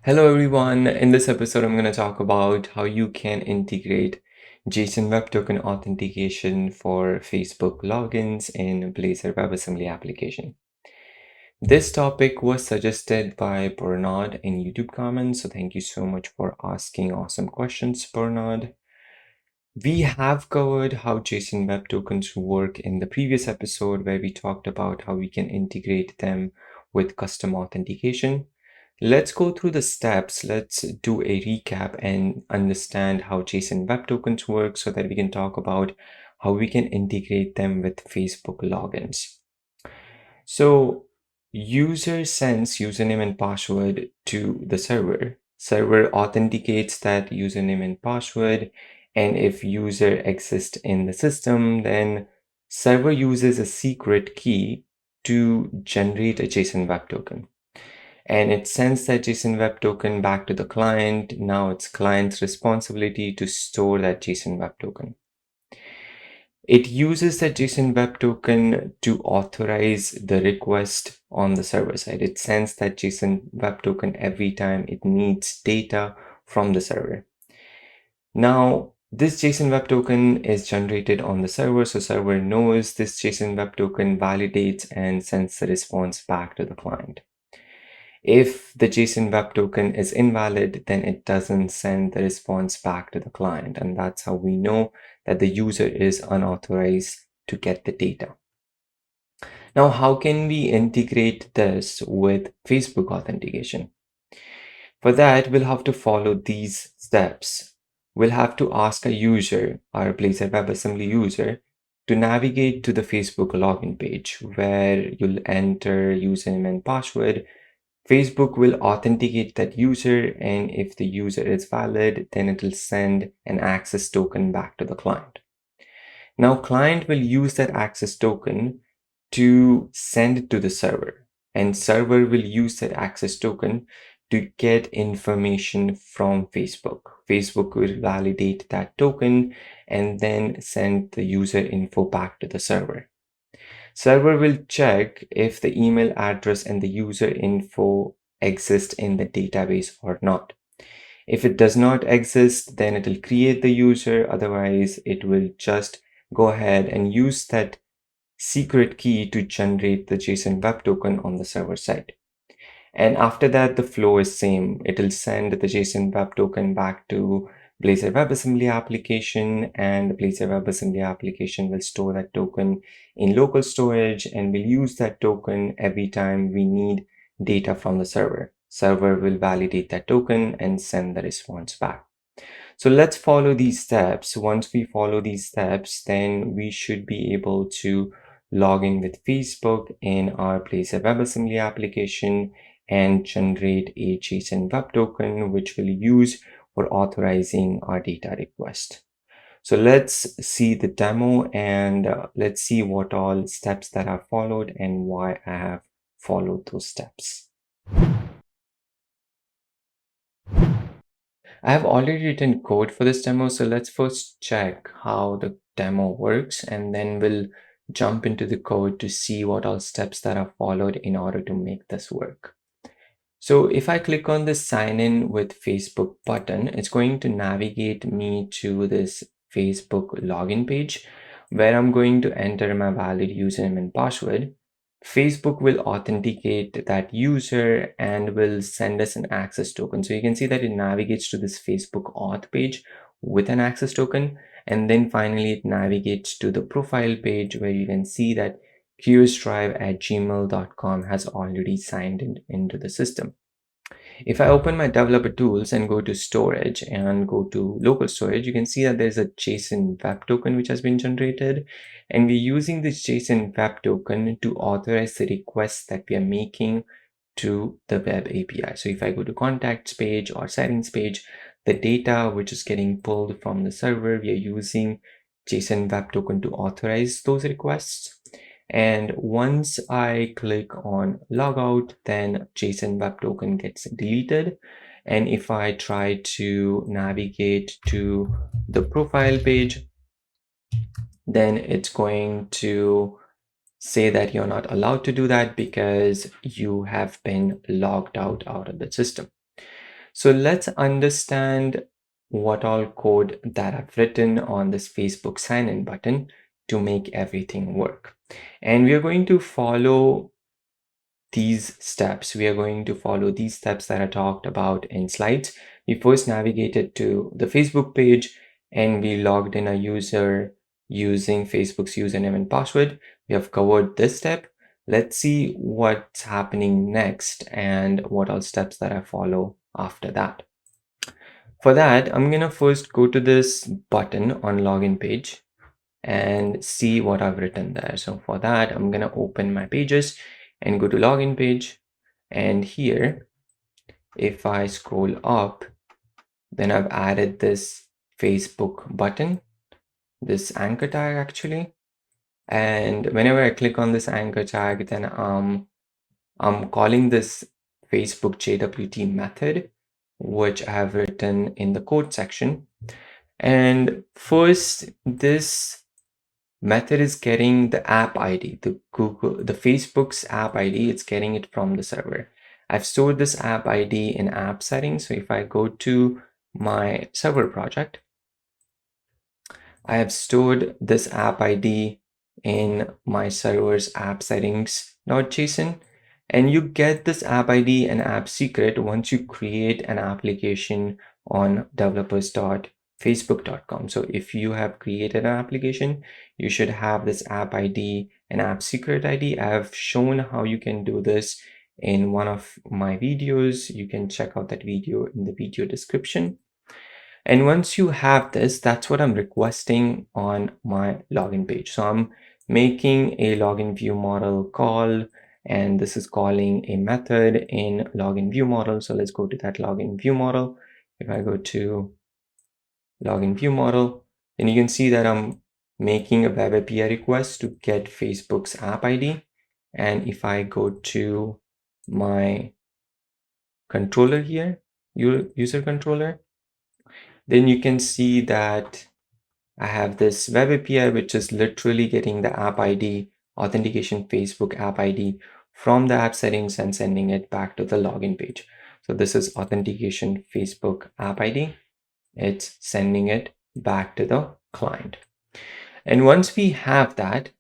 Hello everyone. In this episode, I'm going to talk about how you can integrate JSON Web Token authentication for Facebook logins in Blazor WebAssembly application. This topic was suggested by Bernard in YouTube comments, so thank you so much for asking awesome questions, Bernard. We have covered how JSON Web Tokens work in the previous episode where we talked about how we can integrate them with custom authentication. Let's go through the steps. Let's do a recap and understand how JSON Web Tokens work so that we can talk about how we can integrate them with Facebook logins. So user sends username and password to the server. Server authenticates that username and password. And if user exists in the system, then server uses a secret key to generate a JSON Web Token. And it sends that JSON Web Token back to the client. Now it's client's responsibility to store that JSON Web Token. It uses that JSON Web Token to authorize the request on the server side. It sends that JSON Web Token every time it needs data from the server. Now, this JSON Web Token is generated on the server, so server knows this JSON Web Token, validates and sends the response back to the client. If the JSON Web Token is invalid, then it doesn't send the response back to the client. And that's how we know that the user is unauthorized to get the data. Now, how can we integrate this with Facebook authentication? For that, we'll have to follow these steps. We'll have to ask a user, our Blazor WebAssembly user, to navigate to the Facebook login page where you'll enter username and password. Facebook will authenticate that user, and if the user is valid, then it will send an access token back to the client. Now, client will use that access token to send it to the server, and server will use that access token to get information from Facebook. Facebook will validate that token and then send the user info back to the server. Server will check if the email address and the user info exist in the database or not. If it does not exist, then it will create the user. Otherwise, it will just go ahead and use that secret key to generate the JSON Web Token on the server side. And after that, the flow is same. It will send the JSON Web Token back to Blazor WebAssembly application, and Blazor WebAssembly application will store that token in local storage and will use that token every time we need data from the server. Server will validate that token and send the response back. So let's follow these steps. Once we follow these steps, then we should be able to log in with Facebook in our Blazor WebAssembly application and generate a JSON Web Token, which we'll use for authorizing our data request. So let's see the demo and let's see what all steps that are followed and why I have followed those steps. I have already written code for this demo, so let's first check how the demo works and then we'll jump into the code to see what all steps that are followed in order to make this work. So if I click on the sign in with Facebook button, it's going to navigate me to this Facebook login page where I'm going to enter my valid username and password. Facebook will authenticate that user and will send us an access token. So you can see that it navigates to this Facebook auth page with an access token. And then finally it navigates to the profile page where you can see that qsdrive@gmail.com has already signed into the system. If I open my developer tools and go to storage and go to local storage, you can see that there's a JSON Web Token which has been generated. And we're using this JSON Web Token to authorize the requests that we are making to the web API. So if I go to contacts page or settings page, the data which is getting pulled from the server, we are using JSON Web Token to authorize those requests. And once I click on logout, then JSON Web Token gets deleted. And if I try to navigate to the profile page, then it's going to say that you're not allowed to do that because you have been logged out of the system. So let's understand what all code that I've written on this Facebook sign-in button to make everything work. And we are going to follow these steps. We are going to follow these steps that I talked about in slides. We first navigated to the Facebook page and we logged in a user using Facebook's username and password. We have covered this step. Let's see what's happening next and what all steps that I follow after that. For that, I'm gonna first go to this button on login page and see what I've written there. So for that, I'm gonna open my pages and go to login page. And here, if I scroll up, then I've added this Facebook button, this anchor tag actually. And whenever I click on this anchor tag, then I'm calling this Facebook JWT method, which I have written in the code section. And first, this method is getting the app ID, the Facebook's app ID, it's getting it from the server. I've stored this app ID in app settings. So if I go to my server project, I have stored this app ID in my server's app settings.json. And you get this app ID and app secret once you create an application on developers.facebook.com. So if you have created an application, you should have this app ID and app secret ID. I have shown how you can do this in one of my videos. You can check out that video in the video description. And once you have this, that's what I'm requesting on my login page. So I'm making a login view model call, and this is calling a method in login view model. So let's go to that login view model. If I go to login view model, then you can see that I'm making a web API request to get Facebook's app ID. And if I go to my controller here, user controller, then you can see that I have this web API, which is literally getting the app ID, authentication Facebook app ID from the app settings and sending it back to the login page. So this is authentication Facebook app ID. It's sending it back to the client. And once we have that,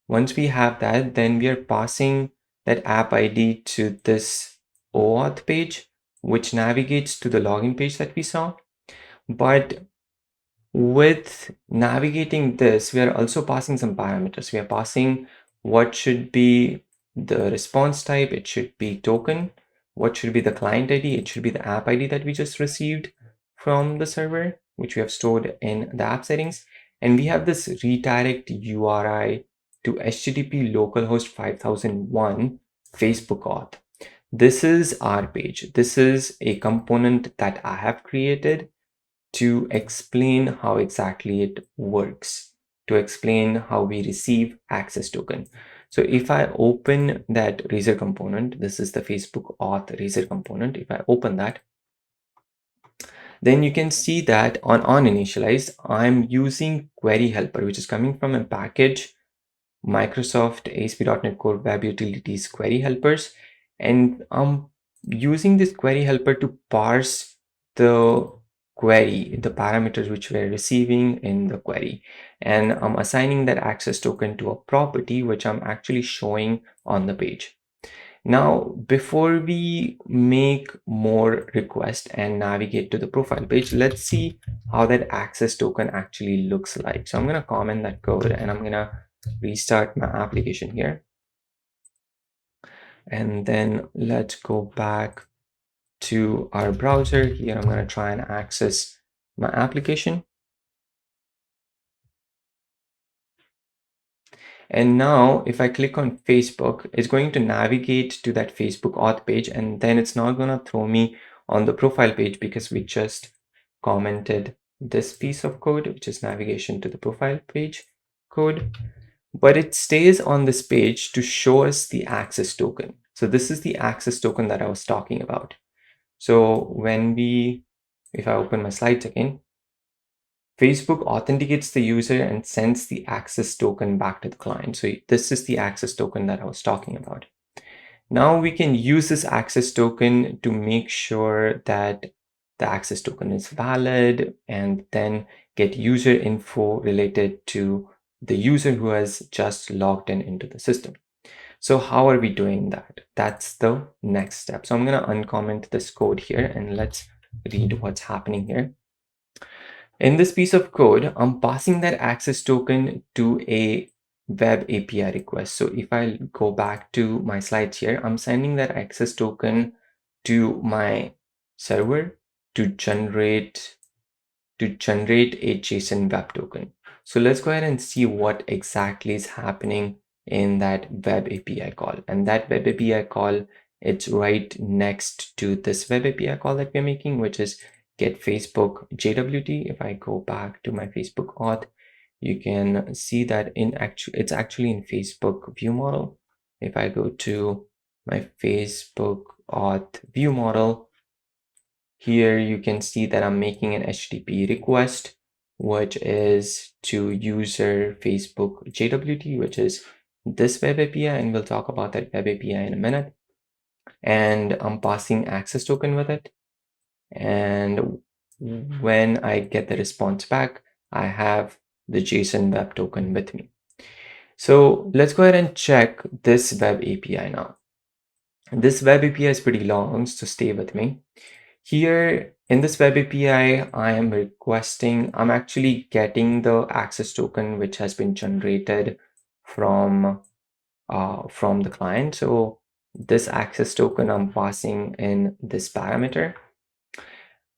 then we are passing that app ID to this OAuth page, which navigates to the login page that we saw. But with navigating this, we are also passing some parameters. We are passing what should be the response type. It should be token. What should be the client ID? It should be the app ID that we just received from the server, which we have stored in the app settings. And we have this redirect URI to HTTP localhost 5001 Facebook auth. This is our page. This is a component that I have created to explain how exactly it works, to explain how we receive access token. So if I open that Razor component, this is the Facebook auth Razor component. If I open that, then you can see that on initialize, I'm using query helper, which is coming from a package, Microsoft ASP.NET Core Web Utilities query helpers. And I'm using this query helper to parse the query, the parameters which we're receiving in the query. And I'm assigning that access token to a property, which I'm actually showing on the page. Now, before we make more requests and navigate to the profile page, let's see how that access token actually looks like. So I'm going to comment that code and I'm going to restart my application here. And then let's go back to our browser. Here I'm going to try and access my application. And now if I click on Facebook, it's going to navigate to that Facebook auth page, and then it's not going to throw me on the profile page because we just commented this piece of code, which is navigation to the profile page code. But it stays on this page to show us the access token. So this is the access token that I was talking about. So if I open my slides again, Facebook authenticates the user and sends the access token back to the client. So this is the access token that I was talking about. Now we can use this access token to make sure that the access token is valid and then get user info related to the user who has just logged in into the system. So how are we doing that? That's the next step. So I'm going to uncomment this code here and let's read what's happening here. In this piece of code, I'm passing that access token to a web API request. So if I go back to my slides here, I'm sending that access token to my server to generate a JSON web token. So let's go ahead and see what exactly is happening in that web API call. And that web API call, it's right next to this web API call that we're making, which is get Facebook JWT. If I go back to my Facebook auth, you can see that it's actually in Facebook view model. If I go to my Facebook auth view model, here you can see that I'm making an HTTP request, which is to user Facebook JWT, which is this web API, and we'll talk about that web API in a minute. And I'm passing access token with it. And when I get the response back, I have the JSON web token with me. So let's go ahead and check this web API now. This web API is pretty long, so stay with me. Here in this web API, I'm actually getting the access token which has been generated from the client. So this access token I'm passing in this parameter.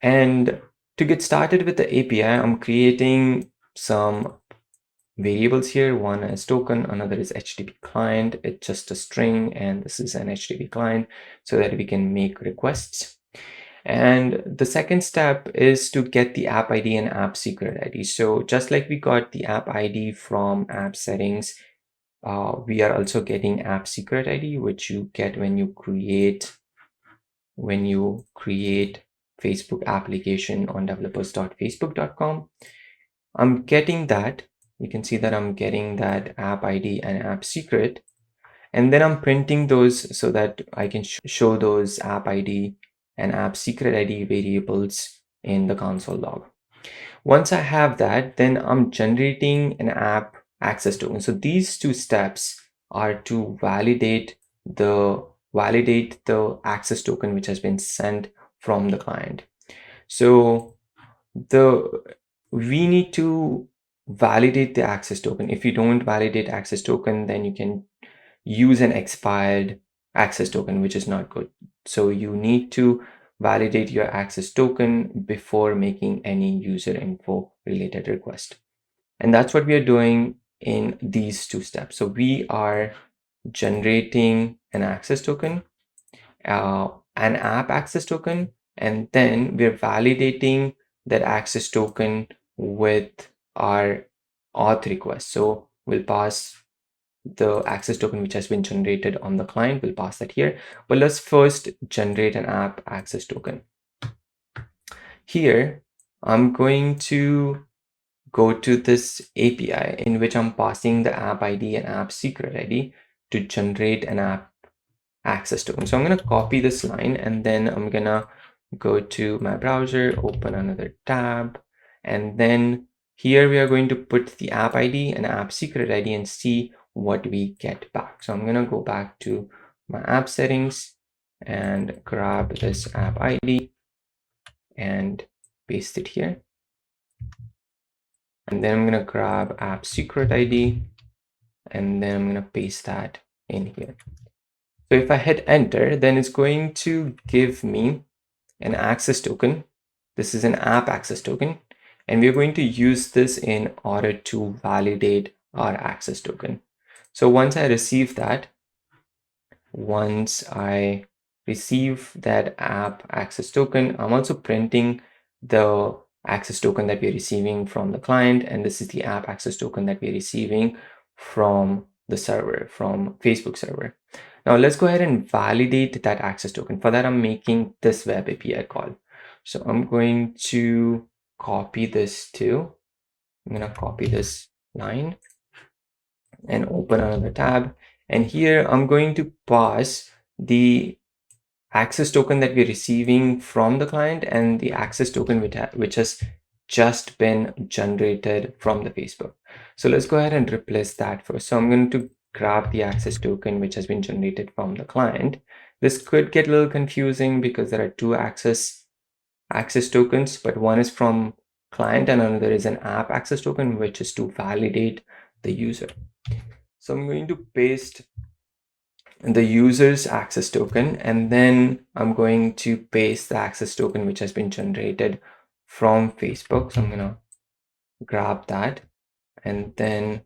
And to get started with the API, I'm creating some variables here. One is token, another is HTTP client. It's just a string, and this is an HTTP client so that we can make requests. And the second step is to get the app ID and app secret ID. So just like we got the app ID from app settings, we are also getting app secret ID, which you get when you create Facebook application on developers.facebook.com. I'm getting that. You can see that I'm getting that app ID and app secret. And then I'm printing those so that I can show those app ID and app secret ID variables in the console log. Once I have that, then I'm generating an app access token. So these two steps are to validate the access token which has been sent from the client. So we need to validate the access token. If you don't validate access token, then you can use an expired access token, which is not good. So you need to validate your access token before making any user info related request. And that's what we are doing in these two steps. So we are generating an access token, an app access token, and then we're validating that access token with our auth request. So we'll pass the access token which has been generated on the client. We'll pass that here. But let's first generate an app access token. Here, I'm going to go to this API in which I'm passing the app ID and app secret ID to generate an app access token. So I'm going to copy this line and then I'm going to go to my browser, open another tab, and then here we are going to put the app ID and app secret ID and see what we get back. So I'm going to go back to my app settings and grab this app ID and paste it here. And then I'm going to grab app secret ID and then I'm going to paste that in here. So if I hit enter, then it's going to give me an access token. This is an app access token, and we're going to use this in order to validate our access token. So once I receive that app access token, I'm also printing the access token that we're receiving from the client, and this is the app access token that we're receiving from the server, from Facebook server. Now let's go ahead and validate that access token. For that, I'm making this web API call. So I'm going to copy this too. I'm going to copy this line and open another tab. And here I'm going to pass the access token that we're receiving from the client and the access token which has just been generated from the Facebook. So let's go ahead and replace that first. So I'm going to grab the access token which has been generated from the client. This could get a little confusing because there are two access tokens, but one is from client and another is an app access token, which is to validate the user. So I'm going to paste the user's access token, and then I'm going to paste the access token which has been generated from Facebook. So I'm gonna grab that, and then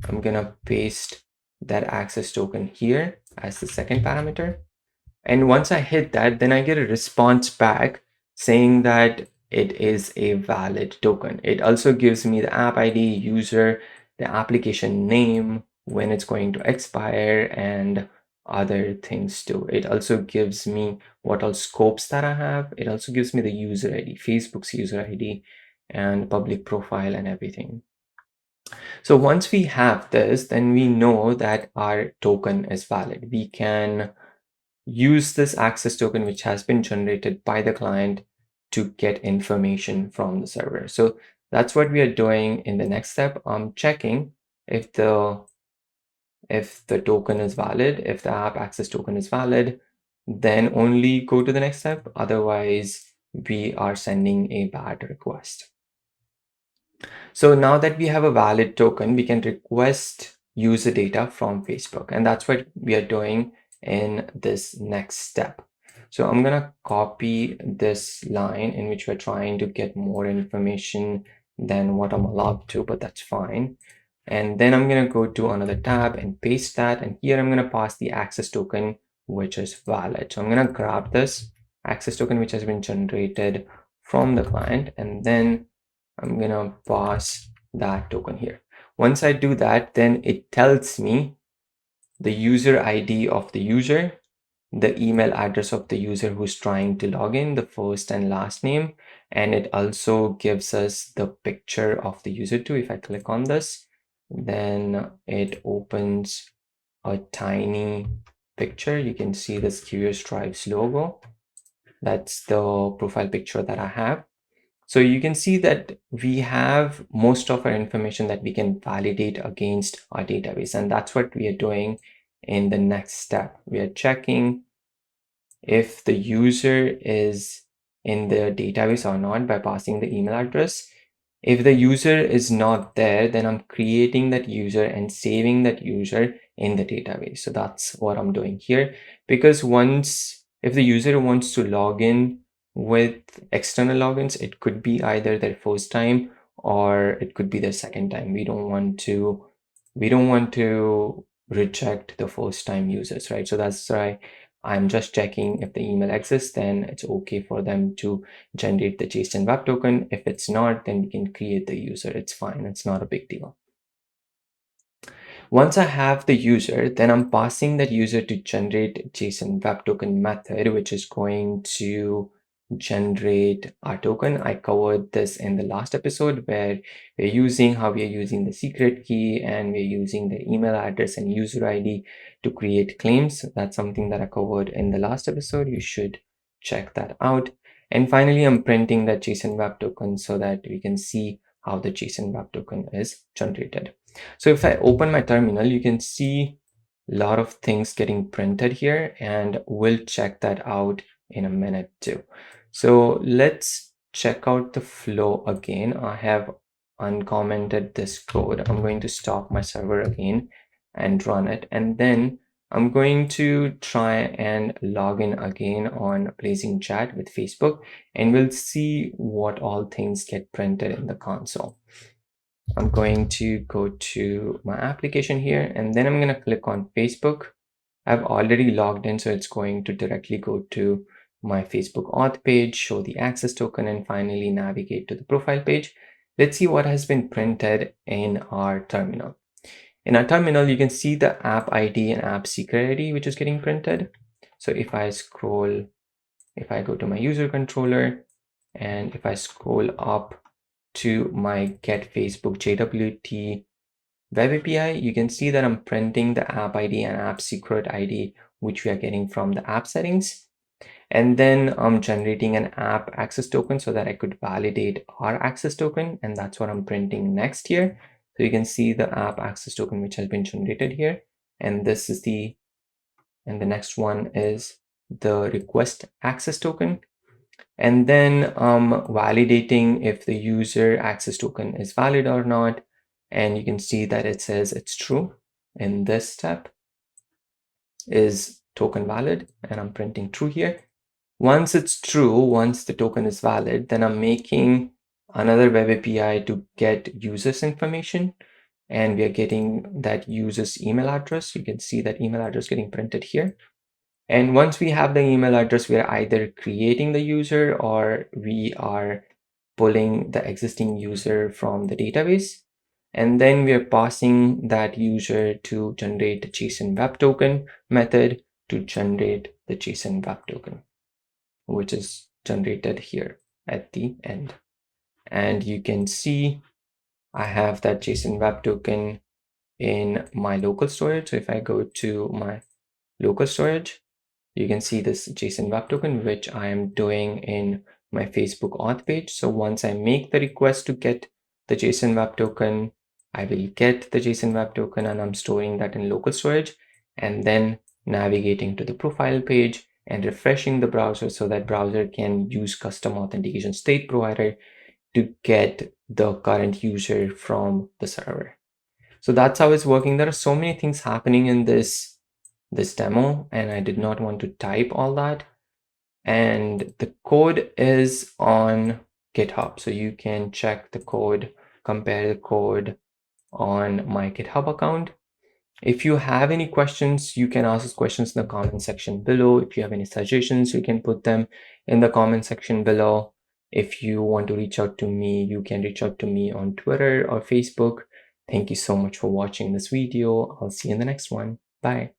I'm gonna paste that access token here as the second parameter. And once I hit that, then I get a response back saying that it is a valid token. It also gives me the app ID, user, the application name, when it's going to expire, and other things too. It also gives me what all scopes that I have. It also gives me the user ID, Facebook's user ID, and public profile and everything. So once we have this, then we know that our token is valid. We can use this access token which has been generated by the client to get information from the server. So that's what we are doing in the next step. I'm checking if the token is valid, if the app access token is valid, then only go to the next step. Otherwise, we are sending a bad request. So now that we have a valid token, we can request user data from Facebook. And that's what we are doing in this next step. So I'm going to copy this line in which we're trying to get more information than what I'm allowed to, but that's fine. And then I'm going to go to another tab and paste that. And here I'm going to pass the access token, which is valid. So I'm going to grab this access token, which has been generated from the client, and then I'm going to pass that token here. Once I do that, then it tells me the user ID of the user, the email address of the user who's trying to log in, the first and last name, and it also gives us the picture of the user too. If I click on this, then it opens a tiny picture. You can see this Curious Tribes logo. That's the profile picture that I have. So you can see that we have most of our information that we can validate against our database. And that's what we are doing in the next step. We are checking if the user is in the database or not by passing the email address. If the user is not there, then I'm creating that user and saving that user in the database. So that's what I'm doing here, because if the user wants to log in with external logins, it could be either their first time or it could be their second time. We don't want to reject the first time users, right? So that's why I'm just checking if the email exists, then it's okay for them to generate the JSON web token. If it's not, then we can create the user. It's fine. It's not a big deal. Once I have the user, then I'm passing that user to generate JSON web token method, which is going to generate our token. I covered this in the last episode where how we are using the secret key, and we're using the email address and user ID to create claims. That's something that I covered in the last episode. You should check that out. And finally, I'm printing that JSON web token so that we can see how the JSON web token is generated. So if I open my terminal, you can see a lot of things getting printed here, and we'll check that out in a minute too. So let's check out the flow again. I have uncommented this code. I'm going to stop my server again and run it. And then I'm going to try and log in again on Blazing Chat with Facebook, and we'll see what all things get printed in the console. I'm going to go to my application here, and then I'm going to click on Facebook. I've already logged in, so it's going to directly go to my Facebook auth page, show the access token, and finally navigate to the profile page. Let's see what has been printed in our terminal. In our terminal, you can see the app ID and app secret ID, which is getting printed. So if I go to my user controller, and if I scroll up to my get Facebook JWT web API, you can see that I'm printing the app ID and app secret ID which we are getting from the app settings. And then I'm generating an app access token so that I could validate our access token. And that's what I'm printing next here. So you can see the app access token, which has been generated here. And this is and the next one is the request access token. And then validating if the user access token is valid or not. And you can see that it says it's true in this step. Is token valid? And I'm printing true here. Once it's true, once the token is valid, then I'm making another web API to get users information. And we are getting that user's email address. You can see that email address getting printed here. And once we have the email address, we are either creating the user or we are pulling the existing user from the database. And then we are passing that user to generate JSON web token method to generate the JSON web token, which is generated here at the end. And you can see I have that JSON web token in my local storage. So if I go to my local storage, you can see this JSON web token, which I am doing in my Facebook auth page. So once I make the request to get the JSON web token, I will get the JSON web token and I'm storing that in local storage and then navigating to the profile page and refreshing the browser so that browser can use custom authentication state provider to get the current user from the server. So that's how it's working. There are so many things happening in this demo, and I did not want to type all that. And the code is on GitHub. So you can check the code, compare the code on my GitHub account. If you have any questions, you can ask us questions in the comment section below. If you have any suggestions, you can put them in the comment section below. If you want to reach out to me, you can reach out to me on Twitter or Facebook. Thank you so much for watching this video. I'll see you in the next one. Bye.